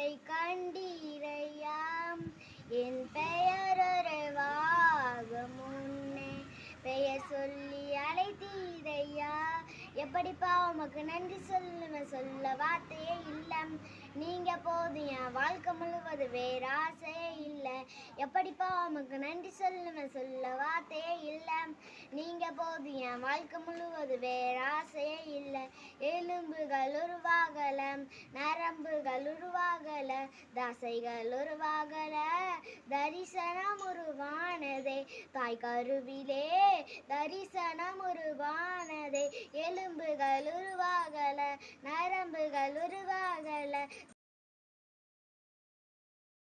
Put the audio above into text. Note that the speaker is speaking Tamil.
இயேசுவை கண்டீரையாம் என் பெயரொருவாக முன்னே பெயர் சொல்லி அழைத்தீரையா. எப்படிப்பா உமக்கு நன்றி சொல்லுவேன், சொல்ல வார்த்தையே இல்லை. நீங்க போதும் என் வாழ்க்கை முழுவது வேற ஆசையே இல்லை. எப்படிப்பா உமக்கு நன்றி சொல்லுவேன், சொல்ல வார்த்தையே இல்லை. நீங்க போதும் என் வாழ்க்கை முழுவது வேற ஆசையே இல்லை. எலும்புகள் உருவாகல, நரம்புகள் உருவாகல, தசைகள் உருவாகல, தரிசனம் உருவானதே தாய் கருவிலே, தரிசனம் உருவானதே. எலும்புகள் உருவாகல, நரம்புகள் உருவாகல,